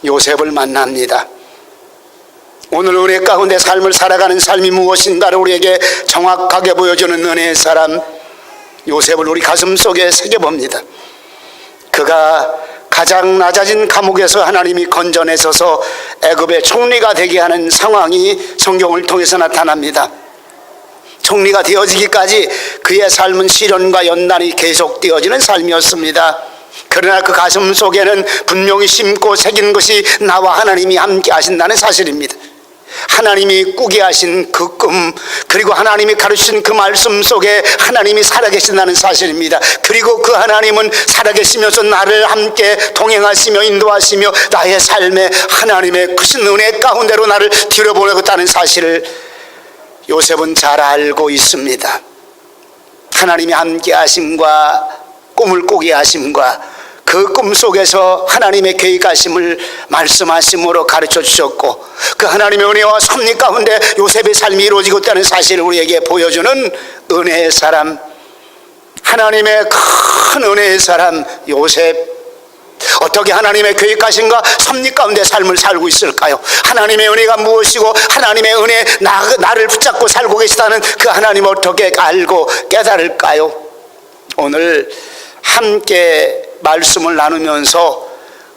요셉을 만납니다. 오늘 은혜 가운데 삶을 살아가는 삶이 무엇인가를 우리에게 정확하게 보여주는 은혜의 사람 요셉을 우리 가슴속에 새겨봅니다. 그가 가장 낮아진 감옥에서 하나님이 건져내셔서 애굽의 총리가 되게 하는 상황이 성경을 통해서 나타납니다. 총리가 되어지기까지 그의 삶은 시련과 연단이 계속되어지는 삶이었습니다. 그러나 그 가슴 속에는 분명히 심고 새긴 것이 나와 하나님이 함께 하신다는 사실입니다. 하나님이 꾸게 하신 그 꿈, 그리고 하나님이 가르치신 그 말씀 속에 하나님이 살아계신다는 사실입니다. 그리고 그 하나님은 살아계시면서 나를 함께 동행하시며 인도하시며 나의 삶에 하나님의 크신 은혜 가운데로 나를 들여보내겠다는 사실을 요셉은 잘 알고 있습니다. 하나님이 함께 하심과 꿈을 꾸게 하심과 그 꿈 속에서 하나님의 계획하심을 말씀하심으로 가르쳐 주셨고 그 하나님의 은혜와 섭리 가운데 요셉의 삶이 이루어지고 있다는 사실을 우리에게 보여주는 은혜의 사람, 하나님의 큰 은혜의 사람 요셉. 어떻게 하나님의 계획하심과 섭리 가운데 삶을 살고 있을까요? 하나님의 은혜가 무엇이고 하나님의 은혜 나를 붙잡고 살고 계시다는 그 하나님을 어떻게 알고 깨달을까요? 오늘 함께 말씀을 나누면서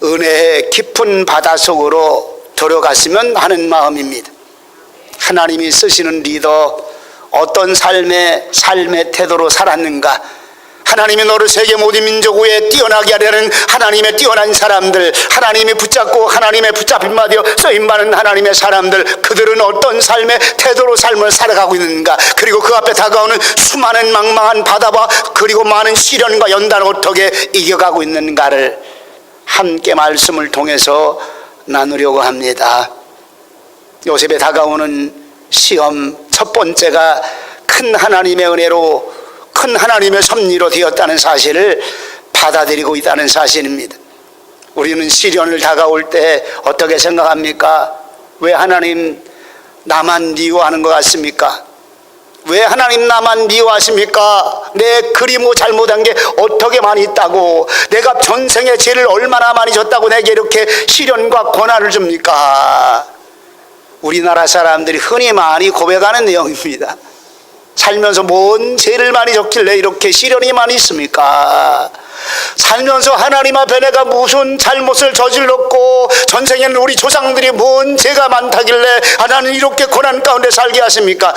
은혜의 깊은 바다 속으로 들어갔으면 하는 마음입니다. 하나님이 쓰시는 리더, 어떤 삶의 태도로 살았는가, 하나님이 너를 세계 모든 민족 위에 뛰어나게 하려는 하나님의 뛰어난 사람들, 하나님이 붙잡고 하나님의 붙잡힌 바되어 쓰임받는 하나님의 사람들, 그들은 어떤 삶의 태도로 삶을 살아가고 있는가, 그리고 그 앞에 다가오는 수많은 망망한 바다와 그리고 많은 시련과 연단을 어떻게 이겨가고 있는가를 함께 말씀을 통해서 나누려고 합니다. 요셉에 다가오는 시험 첫 번째가 큰 하나님의 은혜로, 큰 하나님의 섭리로 되었다는 사실을 받아들이고 있다는 사실입니다. 우리는 시련을 다가올 때 어떻게 생각합니까? 왜 하나님 나만 미워하는 것 같습니까? 왜 하나님 나만 미워하십니까? 내 그리고 잘못한 게 어떻게 많이 있다고, 내가 전생에 죄를 얼마나 많이 졌다고 내게 이렇게 시련과 고난을 줍니까? 우리나라 사람들이 흔히 많이 고백하는 내용입니다. 살면서 뭔 죄를 많이 졌길래 이렇게 시련이 많이 있습니까? 살면서 하나님 앞에 내가 무슨 잘못을 저질렀고 전생에는 우리 조상들이 뭔 죄가 많다길래 하나님 이렇게 고난 가운데 살게 하십니까?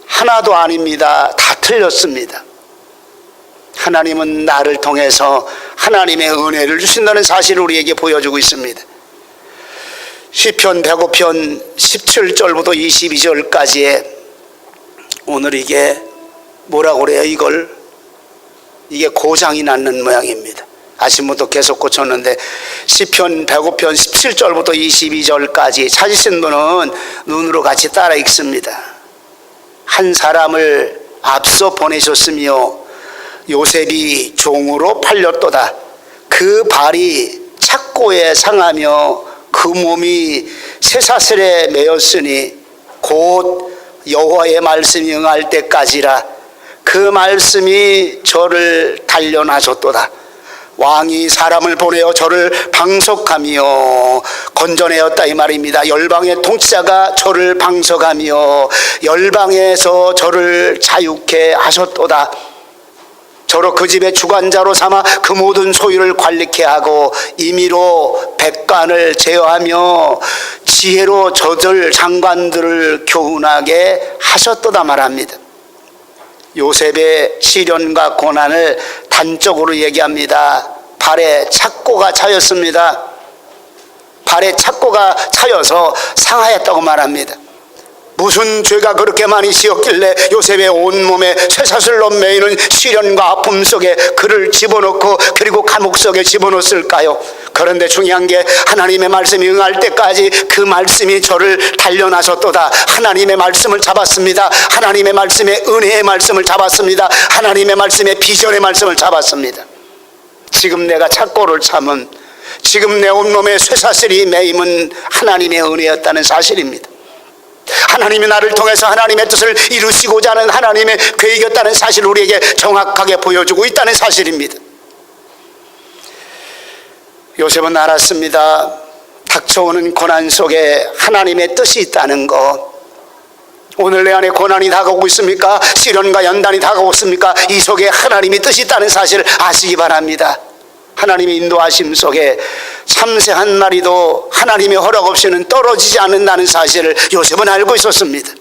하나도 아닙니다. 다 틀렸습니다. 하나님은 나를 통해서 하나님의 은혜를 주신다는 사실을 우리에게 보여주고 있습니다. 시편 105편 17절부터 22절까지의 오늘 이게 뭐라고 그래요? 이게 고장이 났는 모양입니다. 아침 분도 계속 고쳤는데 시편 105편 17절부터 22절까지 찾으신 분은 눈으로 같이 따라 읽습니다. 한 사람을 앞서 보내셨으며 요셉이 종으로 팔렸도다. 그 발이 착고에 상하며 그 몸이 쇠사슬에 매였으니 곧 여호와의 말씀이 응할 때까지라. 그 말씀이 저를 단련하셨도다. 왕이 사람을 보내어 저를 방석하며 건져내었다 이 말입니다. 열방의 통치자가 저를 방석하며 열방에서 저를 자유케 하셨도다. 저로 그 집의 주관자로 삼아 그 모든 소유를 관리케 하고 임의로 백관을 제어하며 지혜로 저들 장관들을 교훈하게 하셨도다 말합니다. 요셉의 시련과 고난을 단적으로 얘기합니다. 발에 착고가 차였습니다. 발에 착고가 차여서 상하였다고 말합니다. 무슨 죄가 그렇게 많이 지었길래 요셉의 온몸에 쇠사슬로 매이는 시련과 아픔 속에 그를 집어넣고 그리고 감옥 속에 집어넣었을까요? 그런데 중요한 게 하나님의 말씀이 응할 때까지 그 말씀이 저를 단련하셨도다. 하나님의 말씀을 잡았습니다. 하나님의 말씀의 은혜의 말씀을 잡았습니다. 하나님의 말씀의 비전의 말씀을 잡았습니다. 지금 내가 착고를 참은, 지금 내 온몸에 쇠사슬이 매임은 하나님의 은혜였다는 사실입니다. 하나님이 나를 통해서 하나님의 뜻을 이루시고자 하는 하나님의 계획이었다는 사실을 우리에게 정확하게 보여주고 있다는 사실입니다. 요셉은 알았습니다. 닥쳐오는 고난 속에 하나님의 뜻이 있다는 것, 오늘 내 안에 고난이 다가오고 있습니까? 시련과 연단이 다가오고 있습니까? 이 속에 하나님의 뜻이 있다는 사실을 아시기 바랍니다. 하나님의 인도하심 속에 참새 한 마리도 하나님의 허락 없이는 떨어지지 않는다는 사실을 요셉은 알고 있었습니다.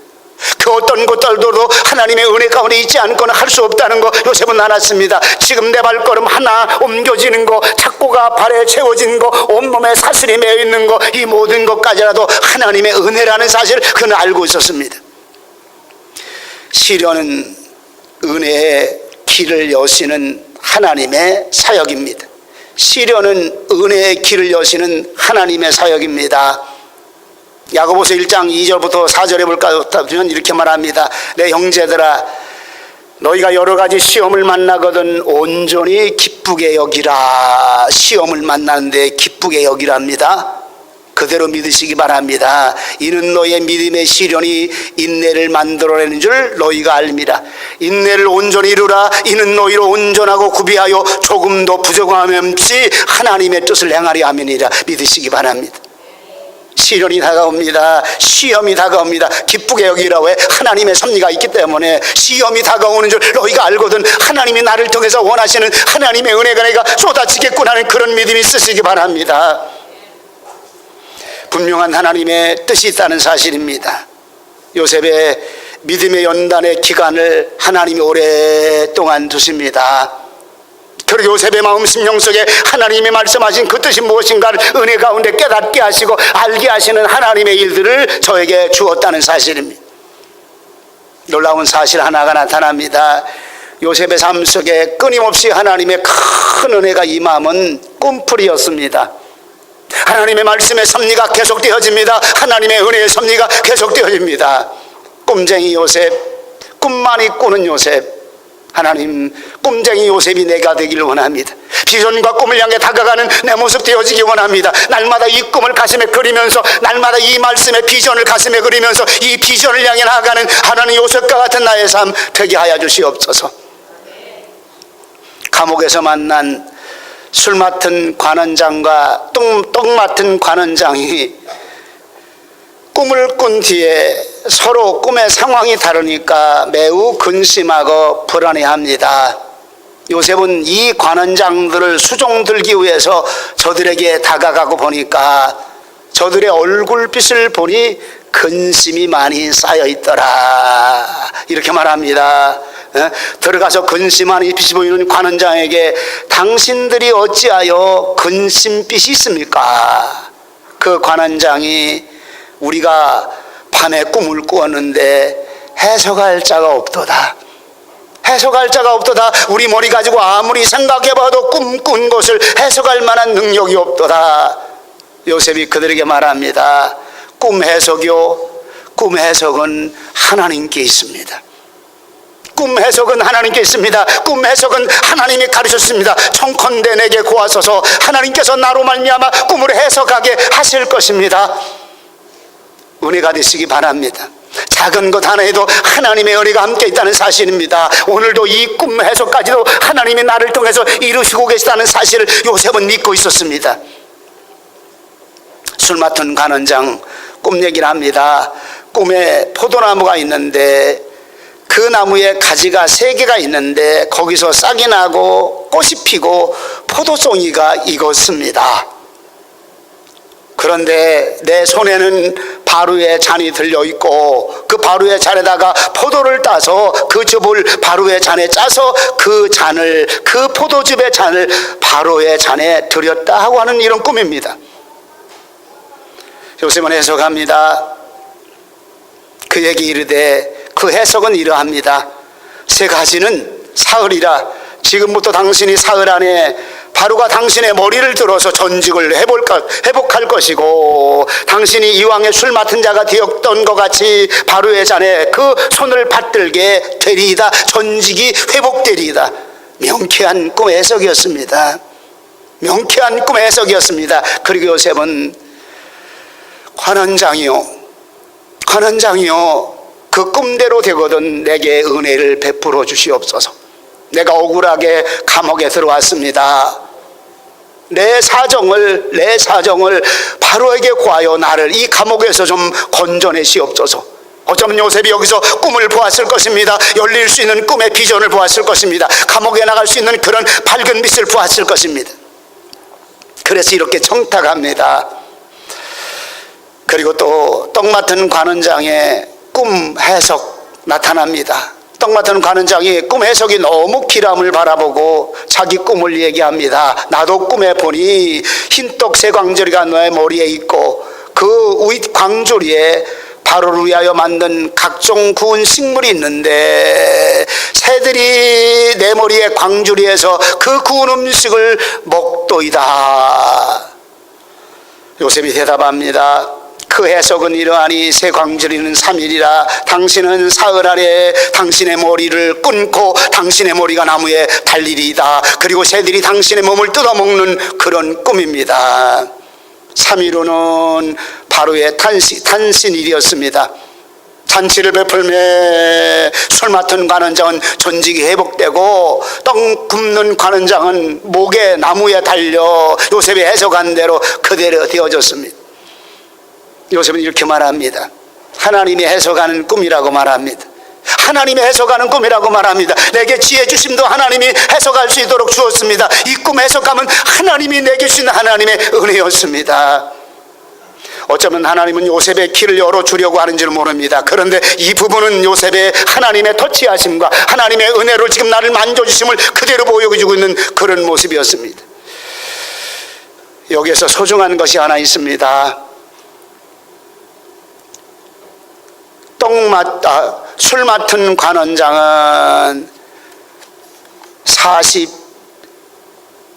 그 어떤 것들도 하나님의 은혜 가운데 있지 않고는 할 수 없다는 거 요셉은 알았습니다. 지금 내 발걸음 하나 옮겨지는 거, 탁구가 발에 채워진 거, 온몸에 사슬이 매여 있는 거, 이 모든 것까지라도 하나님의 은혜라는 사실을 그는 알고 있었습니다. 시련은 은혜의 길을 여시는 하나님의 사역입니다. 시련은 은혜의 길을 여시는 하나님의 사역입니다. 야고보서 1장 2절부터 4절에 보면 이렇게 말합니다. 내 형제들아, 너희가 여러 가지 시험을 만나거든 온전히 기쁘게 여기라. 시험을 만나는데 기쁘게 여기랍니다. 그대로 믿으시기 바랍니다. 이는 너희의 믿음의 시련이 인내를 만들어내는 줄 너희가 알미라. 인내를 온전히 이루라. 이는 너희로 온전하고 구비하여 조금도 부족함이 없이 하나님의 뜻을 행하리 하미니라. 믿으시기 바랍니다. 시련이 다가옵니다. 시험이 다가옵니다. 기쁘게 여기라. 왜? 하나님의 섭리가 있기 때문에. 시험이 다가오는 줄 너희가 알거든 하나님이 나를 통해서 원하시는 하나님의 은혜가 내가 쏟아지겠구나 하는 그런 믿음이 있으시기 바랍니다. 분명한 하나님의 뜻이 있다는 사실입니다. 요셉의 믿음의 연단의 기간을 하나님이 오랫동안 두십니다. 그리고 요셉의 마음 심령 속에 하나님이 말씀하신 그 뜻이 무엇인가를 은혜 가운데 깨닫게 하시고 알게 하시는 하나님의 일들을 저에게 주었다는 사실입니다. 놀라운 사실 하나가 나타납니다. 요셉의 삶 속에 끊임없이 하나님의 큰 은혜가 임함은 꿈풀이었습니다. 하나님의 말씀의 섭리가 계속되어집니다. 하나님의 은혜의 섭리가 계속되어집니다. 꿈쟁이 요셉, 꿈만이 꾸는 요셉, 하나님 꿈쟁이 요셉이 내가 되기를 원합니다. 비전과 꿈을 향해 다가가는 내 모습 되어지기 원합니다. 날마다 이 꿈을 가슴에 그리면서, 날마다 이 말씀의 비전을 가슴에 그리면서 이 비전을 향해 나아가는 하나님 요셉과 같은 나의 삶 되게 하여 주시옵소서. 감옥에서 만난 술 맡은 관원장과 떡 맡은 관원장이 꿈을 꾼 뒤에 서로 꿈의 상황이 다르니까 매우 근심하고 불안해합니다. 요셉은 이 관원장들을 수종 들기 위해서 저들에게 다가가고 보니까 저들의 얼굴빛을 보니 근심이 많이 쌓여 있더라. 이렇게 말합니다. 들어가서 근심한 이 빛이 보이는 관원장에게 당신들이 어찌하여 근심빛이 있습니까? 그 관원장이 우리가 밤에 꿈을 꾸었는데 해석할 자가 없도다. 해석할 자가 없도다. 우리 머리 가지고 아무리 생각해봐도 꿈 꾼 것을 해석할 만한 능력이 없도다. 요셉이 그들에게 말합니다. 꿈 해석은 하나님께 있습니다. 꿈 해석은 하나님께 있습니다. 꿈 해석은 하나님이 가르쳤습니다. 청컨대 내게 구하소서. 하나님께서 나로 말미암아 꿈을 해석하게 하실 것입니다. 은혜가 되시기 바랍니다. 작은 것 하나에도 하나님의 은혜가 함께 있다는 사실입니다. 오늘도 이 꿈 해석까지도 하나님이 나를 통해서 이루시고 계시다는 사실을 요셉은 믿고 있었습니다. 술 맡은 관원장 꿈 얘기를 합니다. 꿈에 포도나무가 있는데 그 나무에 가지가 3개가 있는데 거기서 싹이 나고 꽃이 피고 포도송이가 익었습니다. 그런데 내 손에는 바루의 잔이 들려있고 그 바루의 잔에다가 포도를 따서 그 즙을 바루의 잔에 짜서 그 포도즙의 잔을 바루의 잔에 들였다 하고 하는 이런 꿈입니다. 요셉은 해석합니다. 그에게 이르되 그 해석은 이러합니다. 3가지는 사흘이라. 지금부터 당신이 사흘 안에 바로가 당신의 머리를 들어서 전직을 회복할 것이고, 당신이 이왕에 술 맡은 자가 되었던 것 같이 바로의 잔에 그 손을 받들게 되리이다. 전직이 회복되리이다. 명쾌한 꿈 해석이었습니다. 명쾌한 꿈 해석이었습니다. 그리고 요셉은 관원장이요, 그 꿈대로 되거든 내게 은혜를 베풀어 주시옵소서. 내가 억울하게 감옥에 들어왔습니다. 내 사정을 바로에게 구하여 나를 이 감옥에서 좀 건져내시옵소서. 어쩌면 요셉이 여기서 꿈을 보았을 것입니다. 열릴 수 있는 꿈의 비전을 보았을 것입니다. 감옥에 나갈 수 있는 그런 밝은 빛을 보았을 것입니다. 그래서 이렇게 청탁합니다. 그리고 또 떡 맡은 관원장의 꿈 해석 나타납니다. 떡 맡은 관원장이 꿈 해석이 너무 기람을 바라보고 자기 꿈을 얘기합니다. 나도 꿈에 보니 흰떡 세 광주리가 너의 머리에 있고 그 윗 광주리에 바로를 위하여 만든 각종 구운 식물이 있는데 새들이 내 머리에 광주리에서 그 구운 음식을 먹도이다. 요셉이 대답합니다. 그 해석은 이러하니 새 광주리는 3일이라 당신은 사흘 아래 당신의 머리를 끊고 당신의 머리가 나무에 달리리이다. 그리고 새들이 당신의 몸을 뜯어먹는 그런 꿈입니다. 3일 후는 바로의 탄신일이었습니다. 잔치를 베풀매 술 맡은 관원장은 전직이 회복되고 떡 굽는 관원장은 목에 나무에 달려 요셉이 해석한 대로 그대로 되어졌습니다. 요셉은 이렇게 말합니다. 하나님이 해석하는 꿈이라고 말합니다. 하나님이 해석하는 꿈이라고 말합니다. 내게 지혜 주심도 하나님이 해석할 수 있도록 주었습니다. 이 꿈 해석감은 하나님이 내게 주신 하나님의 은혜였습니다. 어쩌면 하나님은 요셉의 길을 열어주려고 하는지는 모릅니다. 그런데 이 부분은 요셉의 하나님의 터치하심과 하나님의 은혜로 지금 나를 만져주심을 그대로 보여주고 있는 그런 모습이었습니다. 여기에서 소중한 것이 하나 있습니다. 술 맡은 관원장은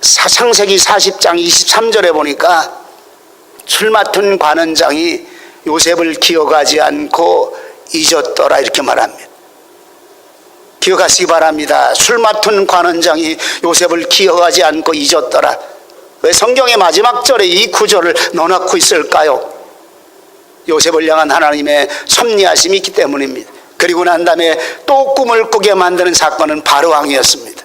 창세기 40장 23절에 보니까 술 맡은 관원장이 요셉을 기억하지 않고 잊었더라 이렇게 말합니다. 기억하시기 바랍니다. 술 맡은 관원장이 요셉을 기억하지 않고 잊었더라. 왜 성경의 마지막 절에 이 구절을 넣어놓고 있을까요? 요셉을 향한 하나님의 섭리하심이 있기 때문입니다. 그리고 난 다음에 또 꿈을 꾸게 만드는 사건은 바로왕이었습니다.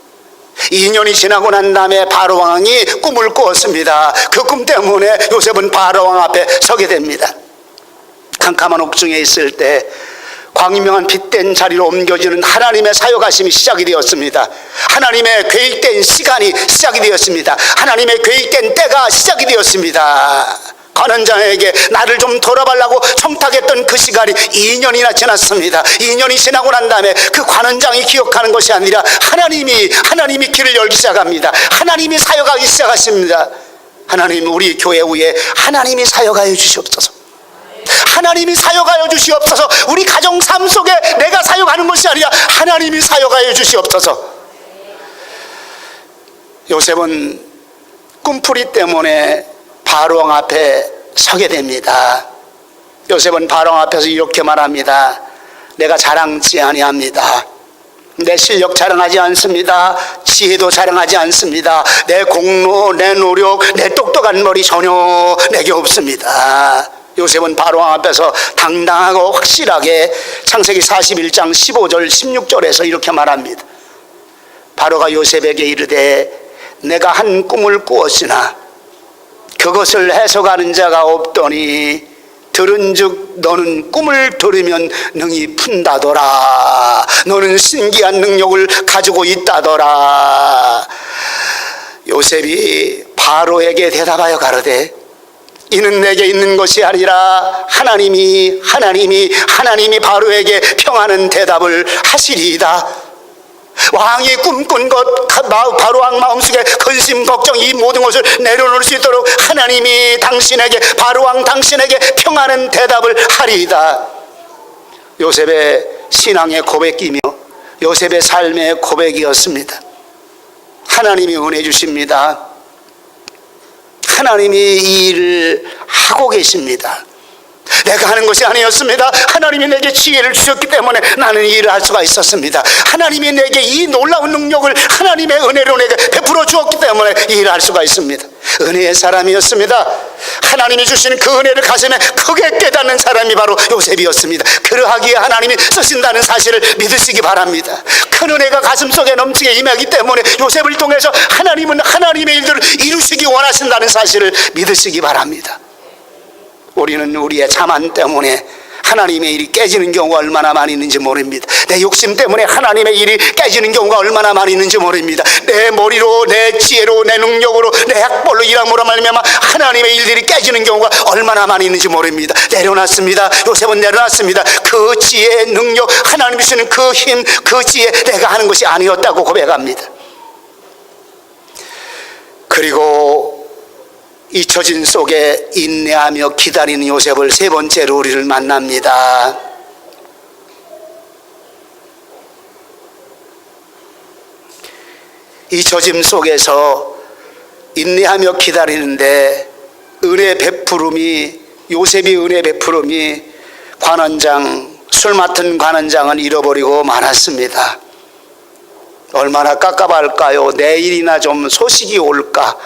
2년이 지나고 난 다음에 바로왕이 꿈을 꾸었습니다. 그 꿈 때문에 요셉은 바로왕 앞에 서게 됩니다. 캄캄한 옥중에 있을 때 광명한 빛된 자리로 옮겨지는 하나님의 사역하심이 시작이 되었습니다. 하나님의 계획된 시간이 시작이 되었습니다. 하나님의 계획된 때가 시작이 되었습니다. 관원장에게 나를 좀 돌아보려고 청탁했던 그 시간이 2년이나 지났습니다. 2년이 지나고 난 다음에 그 관원장이 기억하는 것이 아니라 하나님이 길을 열기 시작합니다. 하나님이 사역하기 시작하십니다. 하나님, 우리 교회 위에 하나님이 사역하여 주시옵소서. 하나님이 사역하여 주시옵소서. 우리 가정 삶 속에 내가 사역하는 것이 아니라 하나님이 사역하여 주시옵소서. 요셉은 꿈풀이 때문에 바로왕 앞에 서게 됩니다. 요셉은 바로왕 앞에서 이렇게 말합니다. 내가 자랑치 아니합니다. 내 실력 자랑하지 않습니다. 지혜도 자랑하지 않습니다. 내 공로, 내 노력, 내 똑똑한 머리 전혀 내게 없습니다. 요셉은 바로왕 앞에서 당당하고 확실하게 창세기 41장 15절 16절에서 이렇게 말합니다. 바로가 요셉에게 이르되 내가 한 꿈을 꾸었으나 그것을 해석하는 자가 없더니 들은즉 너는 꿈을 들으면 능히 푼다더라. 너는 신기한 능력을 가지고 있다더라. 요셉이 바로에게 대답하여 가로되 이는 내게 있는 것이 아니라 하나님이 바로에게 평하는 대답을 하시리이다. 왕이 꿈꾼 것, 바로왕 마음속에 근심, 걱정 이 모든 것을 내려놓을 수 있도록 하나님이 당신에게, 바로왕 당신에게 평하는 대답을 하리이다. 요셉의 신앙의 고백이며 요셉의 삶의 고백이었습니다. 하나님이 은혜 주십니다. 하나님이 이 일을 하고 계십니다. 내가 하는 것이 아니었습니다. 하나님이 내게 지혜를 주셨기 때문에 나는 이 일을 할 수가 있었습니다. 하나님이 내게 이 놀라운 능력을 하나님의 은혜로 내게 베풀어 주었기 때문에 이 일을 할 수가 있습니다. 은혜의 사람이었습니다. 하나님이 주신 그 은혜를 가슴에 크게 깨닫는 사람이 바로 요셉이었습니다. 그러하기에 하나님이 쓰신다는 사실을 믿으시기 바랍니다. 큰 은혜가 가슴속에 넘치게 임하기 때문에 요셉을 통해서 하나님은 하나님의 일들을 이루시기 원하신다는 사실을 믿으시기 바랍니다. 우리는 우리의 자만 때문에 하나님의 일이 깨지는 경우가 얼마나 많이 있는지 모릅니다. 내 욕심 때문에 하나님의 일이 깨지는 경우가 얼마나 많이 있는지 모릅니다. 내 머리로, 내 지혜로, 내 능력으로, 내 학벌로 일함으로 말미암아 하나님의 일들이 깨지는 경우가 얼마나 많이 있는지 모릅니다. 내려놨습니다. 요셉은 내려놨습니다. 그 지혜, 능력, 하나님이 주시는 그 힘, 그 지혜, 내가 하는 것이 아니었다고 고백합니다. 그리고 잊혀진 속에 인내하며 기다리는 요셉을 세 번째로 우리를 만납니다. 잊혀짐 속에서 인내하며 기다리는데 은혜 베푸름이, 요셉이 은혜 베푸름이 관원장, 술 맡은 관원장은 잃어버리고 말았습니다. 얼마나 깝깝할까요? 내일이나 좀 소식이 올까?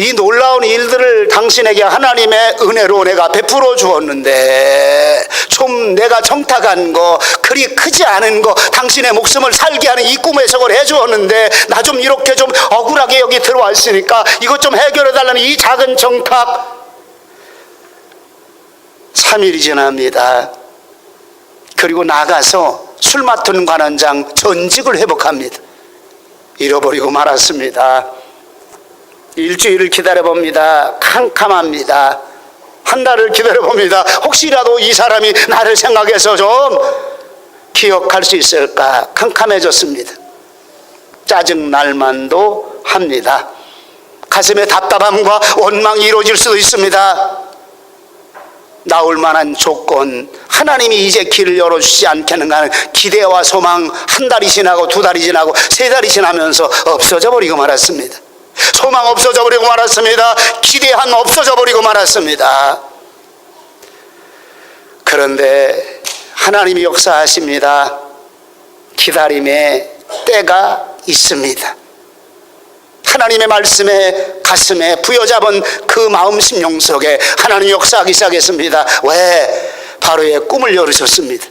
이 놀라운 일들을 당신에게 하나님의 은혜로 내가 베풀어 주었는데 좀 내가 청탁한 거, 그리 크지 않은 거, 당신의 목숨을 살게 하는 이 꿈의 해석을 해주었는데 나 좀 이렇게 좀 억울하게 여기 들어와 있으니까 이것 좀 해결해 달라는 이 작은 청탁. 3일이 지납니다. 그리고 나가서 술 맡은 관원장 전직을 회복합니다. 잃어버리고 말았습니다. 일주일을 기다려봅니다. 캄캄합니다. 한 달을 기다려봅니다. 혹시라도 이 사람이 나를 생각해서 좀 기억할 수 있을까? 캄캄해졌습니다. 짜증날만도 합니다. 가슴에 답답함과 원망이 이루어질 수도 있습니다. 나올 만한 조건, 하나님이 이제 길을 열어주지 않겠는가 하는 기대와 소망, 한 달이 지나고 두 달이 지나고 세 달이 지나면서 없어져 버리고 말았습니다. 소망 없어져 버리고 말았습니다. 기대한 없어져 버리고 말았습니다. 그런데 하나님이 역사하십니다. 기다림의 때가 있습니다. 하나님의 말씀에 가슴에 부여잡은 그 마음 심령 속에 하나님이 역사하기 시작했습니다. 왜? 바로의 꿈을 열으셨습니다.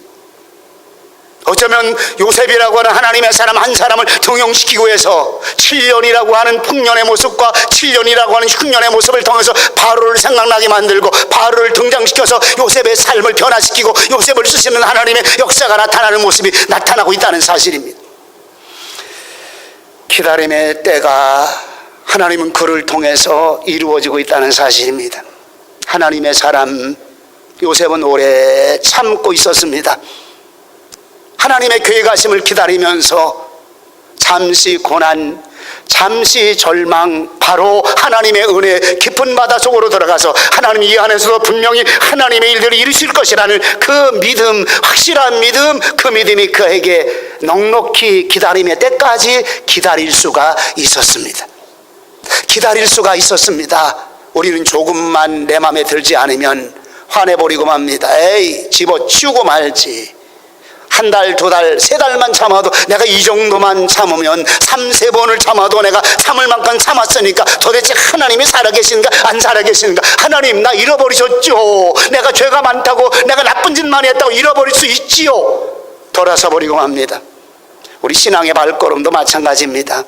어쩌면 요셉이라고 하는 하나님의 사람 한 사람을 등용시키고 해서 7년이라고 하는 풍년의 모습과 7년이라고 하는 흉년의 모습을 통해서 바로를 생각나게 만들고 바로를 등장시켜서 요셉의 삶을 변화시키고 요셉을 쓰시는 하나님의 역사가 나타나는 모습이 나타나고 있다는 사실입니다. 기다림의 때가 하나님은 그를 통해서 이루어지고 있다는 사실입니다. 하나님의 사람 요셉은 오래 참고 있었습니다. 하나님의 계획하심을 기다리면서 잠시 고난, 잠시 절망, 바로 하나님의 은혜 깊은 바다 속으로 들어가서 하나님 이 안에서도 분명히 하나님의 일들을 이루실 것이라는 그 믿음, 확실한 믿음, 그 믿음이 그에게 넉넉히 기다림의 때까지 기다릴 수가 있었습니다. 기다릴 수가 있었습니다. 우리는 조금만 내 마음에 들지 않으면 화내버리고 맙니다. 에이, 집어치우고 말지. 한 달, 두 달, 세 달만 참아도 내가 이 정도만 참으면 3-4번을 참아도 내가 참을 만큼 참았으니까 도대체 하나님이 살아계신가 안 살아계신가? 하나님 나 잃어버리셨죠. 내가 죄가 많다고 내가 나쁜 짓 많이 했다고 잃어버릴 수 있지요. 돌아서 버리고 맙니다. 우리 신앙의 발걸음도 마찬가지입니다.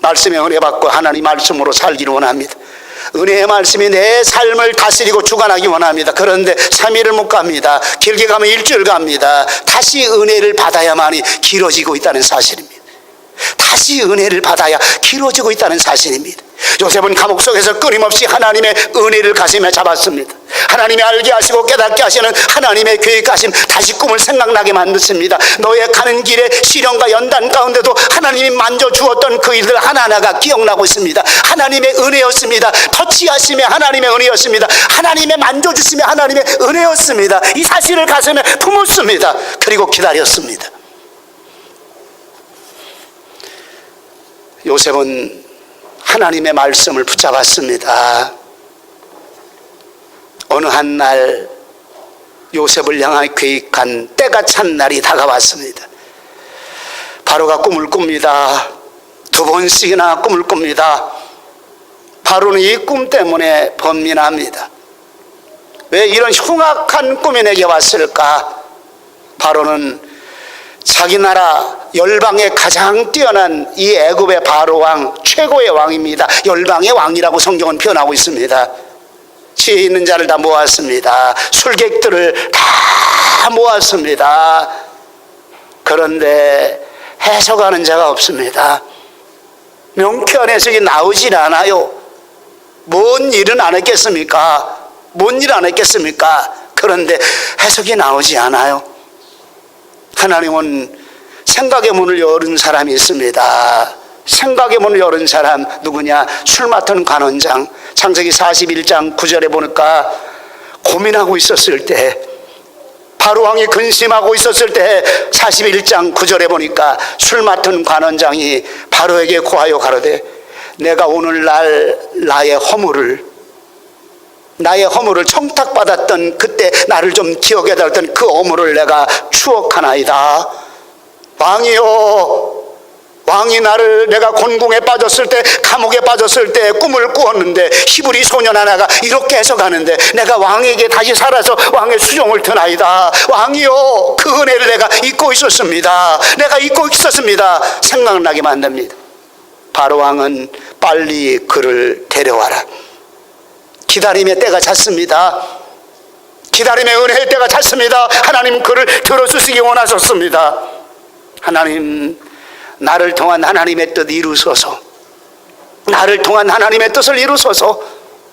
말씀의 은혜 받고 하나님 말씀으로 살기를 원합니다. 은혜의 말씀이 내 삶을 다스리고 주관하기 원합니다. 그런데 3일을 못 갑니다. 길게 가면 일주일 갑니다. 다시 은혜를 받아야만이 길어지고 있다는 사실입니다. 다시 은혜를 받아야 길어지고 있다는 사실입니다. 요셉은 감옥 속에서 끊임없이 하나님의 은혜를 가슴에 잡았습니다. 하나님이 알게 하시고 깨닫게 하시는 하나님의 계획하심, 다시 꿈을 생각나게 만드십니다. 너의 가는 길에 시련과 연단 가운데도 하나님이 만져주었던 그 일들 하나하나가 기억나고 있습니다. 하나님의 은혜였습니다. 터치하심의 하나님의 은혜였습니다. 하나님의 만져주심의 하나님의 은혜였습니다. 이 사실을 가슴에 품었습니다. 그리고 기다렸습니다. 요셉은 하나님의 말씀을 붙잡았습니다. 어느 한 날 요셉을 향하여 계획한 때가 찬 날이 다가왔습니다. 바로가 꿈을 꿉니다. 2번씩이나 꿈을 꿉니다. 바로는 이 꿈 때문에 번민합니다. 왜 이런 흉악한 꿈이 내게 왔을까? 바로는 자기 나라 열방의 가장 뛰어난 이 애굽의 바로 왕, 최고의 왕입니다. 열방의 왕이라고 성경은 표현하고 있습니다. 지혜 있는 자를 다 모았습니다. 술객들을 다 모았습니다. 그런데 해석하는 자가 없습니다. 명쾌한 해석이 나오질 않아요. 뭔 일은 안 했겠습니까? 뭔 일 안 했겠습니까? 그런데 해석이 나오지 않아요. 하나님은 생각의 문을 열은 사람이 있습니다. 생각의 문을 열은 사람 누구냐? 술 맡은 관원장. 창세기 41장 9절에 보니까 고민하고 있었을 때, 바로 왕이 근심하고 있었을 때 41장 9절에 보니까 술 맡은 관원장이 바로에게 고하여 가로되 내가 오늘날 나의 허물을 청탁받았던 그때 나를 좀 기억해 달던 그 허물을 내가 추억하나이다. 왕이요, 왕이 나를, 내가 곤궁에 빠졌을 때, 감옥에 빠졌을 때 꿈을 꾸었는데 히브리 소년 하나가 이렇게 해석하는데 내가 왕에게 다시 살아서 왕의 수종을 드나이다. 왕이요, 그 은혜를 내가 잊고 있었습니다. 내가 잊고 있었습니다. 생각나게 만듭니다. 바로 왕은 빨리 그를 데려와라. 기다림의 때가 찼습니다. 기다림의 은혜의 때가 찼습니다. 하나님 그를 들어주시기 원하셨습니다. 하나님, 나를 통한 하나님의 뜻 이루소서. 나를 통한 하나님의 뜻을 이루소서.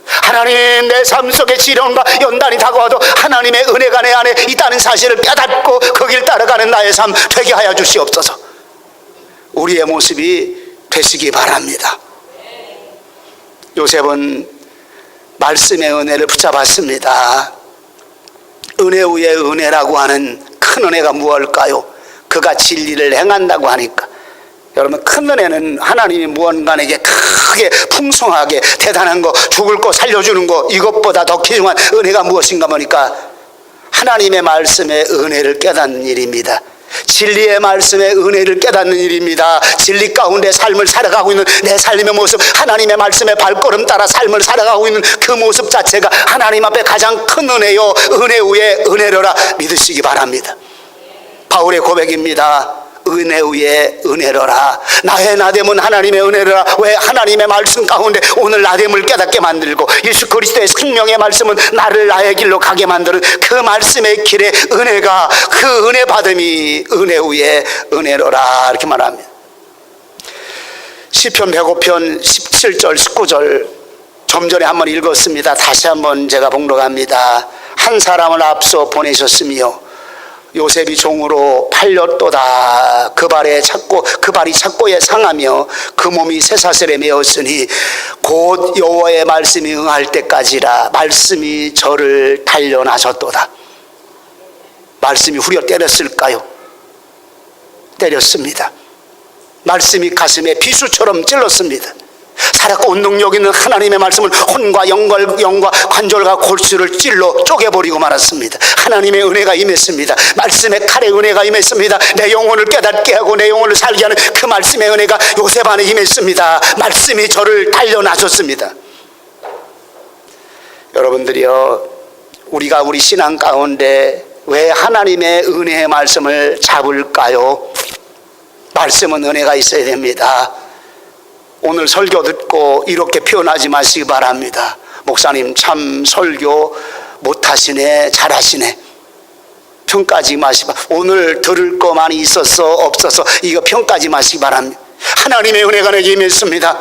하나님, 내 삶 속에 지령과 연단이 다가와도 하나님의 은혜가 내 안에 있다는 사실을 깨닫고 그 길 따라가는 나의 삶 되게 하여 주시옵소서. 우리의 모습이 되시기 바랍니다. 요셉은 말씀의 은혜를 붙잡았습니다. 은혜 위에 은혜라고 하는 큰 은혜가 무엇일까요? 그가 진리를 행한다고 하니까. 여러분, 큰 은혜는 하나님이 무언가에게 크게 풍성하게 대단한 거, 죽을 거 살려주는 거, 이것보다 더 귀중한 은혜가 무엇인가 보니까 하나님의 말씀의 은혜를 깨닫는 일입니다. 진리의 말씀의 은혜를 깨닫는 일입니다. 진리 가운데 삶을 살아가고 있는 내 삶의 모습, 하나님의 말씀의 발걸음 따라 삶을 살아가고 있는 그 모습 자체가 하나님 앞에 가장 큰 은혜요, 은혜 위에 은혜로라 믿으시기 바랍니다. 바울의 고백입니다. 은혜 위에 은혜로라. 나의 나됨은 하나님의 은혜로라. 왜? 하나님의 말씀 가운데 오늘 나됨을 깨닫게 만들고 예수 그리스도의 생명의 말씀은 나를 나의 길로 가게 만드는 그 말씀의 길에 은혜가, 그 은혜 받음이 은혜 위에 은혜로라 이렇게 말합니다. 시편 105편 17절 19절 좀 전에 한번 읽었습니다. 다시 한번 제가 봉독합니다. 한 사람을 앞서 보내셨으며 요셉이 종으로 팔렸도다. 그 발이 착고에 상하며 그 몸이 쇠사슬에 매었으니 곧 여호와의 말씀이 응할 때까지라. 말씀이 저를 단련하셨도다. 말씀이 후려 때렸을까요? 때렸습니다. 말씀이 가슴에 비수처럼 찔렀습니다. 살았고 운동력 있는 하나님의 말씀은 혼과 영과 관절과 골수를 찔러 쪼개버리고 말았습니다. 하나님의 은혜가 임했습니다. 말씀의 칼의 은혜가 임했습니다. 내 영혼을 깨닫게 하고 내 영혼을 살게 하는 그 말씀의 은혜가 요셉 안에 임했습니다. 말씀이 저를 단련하셨습니다. 여러분들이요, 우리가 우리 신앙 가운데 왜 하나님의 은혜의 말씀을 잡을까요? 말씀은 은혜가 있어야 됩니다. 오늘 설교 듣고 이렇게 표현하지 마시기 바랍니다. 목사님 참 설교 못하시네, 잘하시네. 평가하지 마시기 바랍니다. 오늘 들을 거 많이 있었어, 없었어, 이거 평가하지 마시기 바랍니다. 하나님의 은혜가 내게 임했습니다.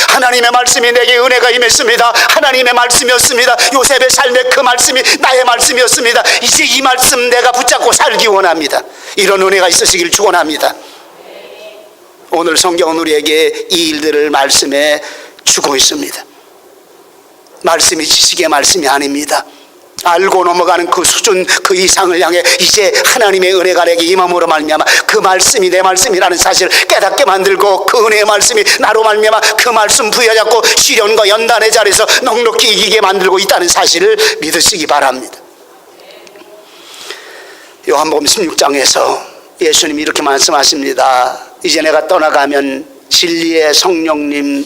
하나님의 말씀이 내게 은혜가 임했습니다. 하나님의 말씀이었습니다. 요셉의 삶에 그 말씀이 나의 말씀이었습니다. 이제 이 말씀 내가 붙잡고 살기 원합니다. 이런 은혜가 있으시길 축원합니다. 오늘 성경은 우리에게 이 일들을 말씀에 주고 있습니다. 말씀이 지식의 말씀이 아닙니다. 알고 넘어가는 그 수준 그 이상을 향해 이제 하나님의 은혜가 내게 임함으로 말미암아 그 말씀이 내 말씀이라는 사실을 깨닫게 만들고 그 은혜의 말씀이 나로 말미암아 그 말씀 부여잡고 시련과 연단의 자리에서 넉넉히 이기게 만들고 있다는 사실을 믿으시기 바랍니다. 요한복음 16장에서 예수님이 이렇게 말씀하십니다. 이제 내가 떠나가면 진리의 성령님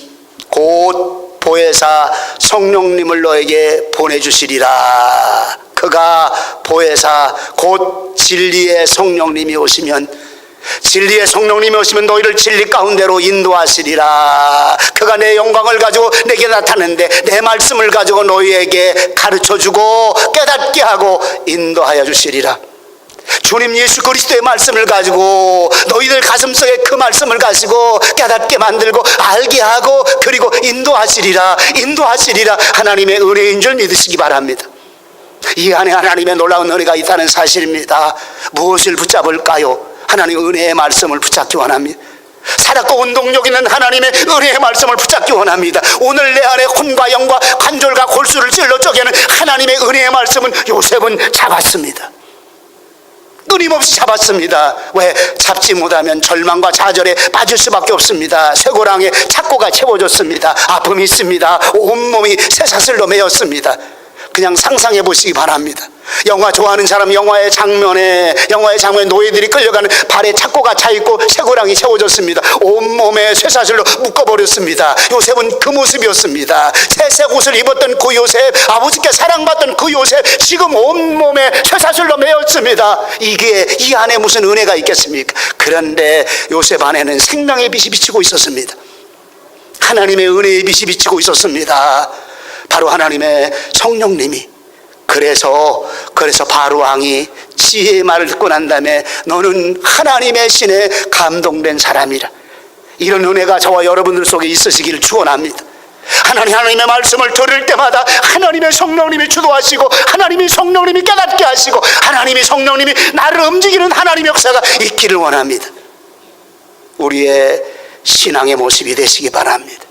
곧 보혜사 성령님을 너에게 보내주시리라. 그가 보혜사 곧 진리의 성령님이 오시면 너희를 진리 가운데로 인도하시리라. 그가 내 영광을 가지고 내게 나타내는데 내 말씀을 가지고 너희에게 가르쳐주고 깨닫게 하고 인도하여 주시리라. 주님 예수 그리스도의 말씀을 가지고 너희들 가슴속에 그 말씀을 가지고 깨닫게 만들고 알게 하고 그리고 인도하시리라. 하나님의 은혜인 줄 믿으시기 바랍니다. 이 안에 하나님의 놀라운 은혜가 있다는 사실입니다. 무엇을 붙잡을까요? 하나님의 은혜의 말씀을 붙잡기 원합니다. 살았고 운동력 있는 하나님의 은혜의 말씀을 붙잡기 원합니다. 오늘 내 안에 혼과 영과 관절과 골수를 찔러 쪼개는 하나님의 은혜의 말씀은 요셉은 잡았습니다. 끊임없이 잡았습니다. 왜? 잡지 못하면 절망과 좌절에 빠질 수밖에 없습니다. 쇠고랑에 착고가 채워졌습니다. 아픔이 있습니다. 온몸이 쇠사슬로 매였습니다. 그냥 상상해 보시기 바랍니다. 영화 좋아하는 사람 영화의 장면에 노예들이 끌려가는 발에 착고가 차있고 쇠고랑이 채워졌습니다. 온몸에 쇠사슬로 묶어버렸습니다. 요셉은 그 모습이었습니다. 새색 옷을 입었던 그 요셉, 아버지께 사랑받던 그 요셉, 지금 온몸에 쇠사슬로 매였습니다. 이게 이 안에 무슨 은혜가 있겠습니까? 그런데 요셉 안에는 생명의 빛이 비치고 있었습니다. 하나님의 은혜의 빛이 비치고 있었습니다. 바로 하나님의 성령님이. 그래서 바로 왕이 지혜의 말을 듣고 난 다음에 너는 하나님의 신에 감동된 사람이라. 이런 은혜가 저와 여러분들 속에 있으시기를 축원합니다. 하나님의 말씀을 들을 때마다 하나님의 성령님이 주도하시고 하나님의 성령님이 깨닫게 하시고 하나님의 성령님이 나를 움직이는 하나님의 역사가 있기를 원합니다. 우리의 신앙의 모습이 되시기 바랍니다.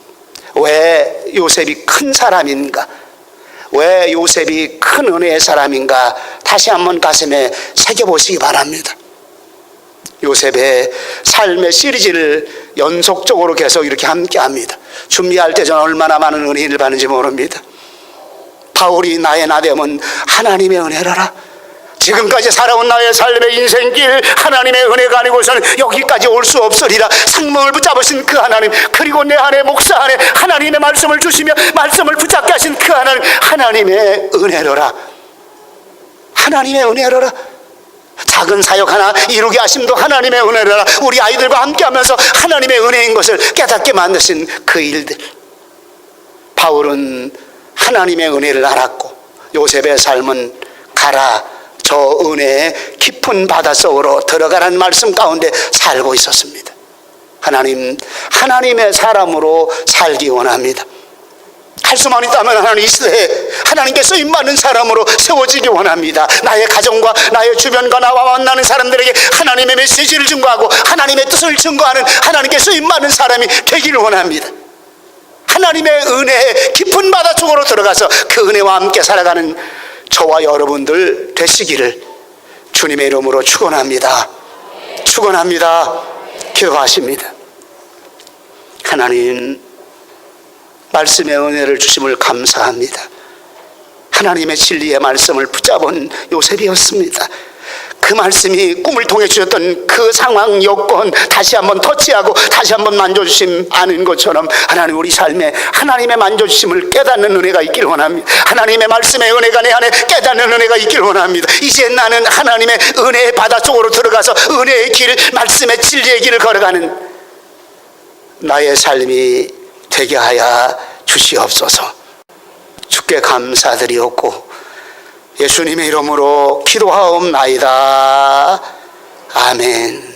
왜 요셉이 큰 사람인가? 왜 요셉이 큰 은혜의 사람인가? 다시 한번 가슴에 새겨보시기 바랍니다. 요셉의 삶의 시리즈를 연속적으로 계속 이렇게 함께합니다. 준비할 때 저는 얼마나 많은 은혜를 받는지 모릅니다. 바울이 나의 나됨은 하나님의 은혜라라. 지금까지 살아온 나의 삶의 인생길 하나님의 은혜가 아니고서는 여기까지 올 수 없으리라. 생명을 붙잡으신 그 하나님, 그리고 내 안에 목사 안에 하나님의 말씀을 주시며 말씀을 붙잡게 하신 그 하나님, 하나님의 은혜로라. 하나님의 은혜로라. 작은 사역 하나 이루게 하심도 하나님의 은혜로라. 우리 아이들과 함께하면서 하나님의 은혜인 것을 깨닫게 만드신 그 일들. 바울은 하나님의 은혜를 알았고 요셉의 삶은 가라, 저 은혜의 깊은 바닷속으로 들어가라는 말씀 가운데 살고 있었습니다. 하나님의 사람으로 살기 원합니다. 할 수만 있다면 하나님 이 시대에 하나님께 쓰임받는 사람으로 세워지기 원합니다. 나의 가정과 나의 주변과 나와 만나는 사람들에게 하나님의 메시지를 증거하고 하나님의 뜻을 증거하는 하나님께 쓰임받는 사람이 되기를 원합니다. 하나님의 은혜의 깊은 바닷속으로 들어가서 그 은혜와 함께 살아가는 저와 여러분들 되시기를 주님의 이름으로 축원합니다. 기도하십니다. 하나님, 말씀의 은혜를 주심을 감사합니다. 하나님의 진리의 말씀을 붙잡은 요셉이었습니다. 그 말씀이 꿈을 통해 주셨던 그 상황, 여건 다시 한번 터치하고 다시 한번 만져주심 아는 것처럼 하나님 우리 삶에 하나님의 만져주심을 깨닫는 은혜가 있기를 원합니다. 하나님의 말씀의 은혜가 내 안에 깨닫는 은혜가 있기를 원합니다. 이제 나는 하나님의 은혜의 바닷속으로 들어가서 은혜의 길, 말씀의 진리의 길을 걸어가는 나의 삶이 되게 하여 주시옵소서. 주께 감사드리옵고 예수님의 이름으로 기도하옵나이다. 아멘.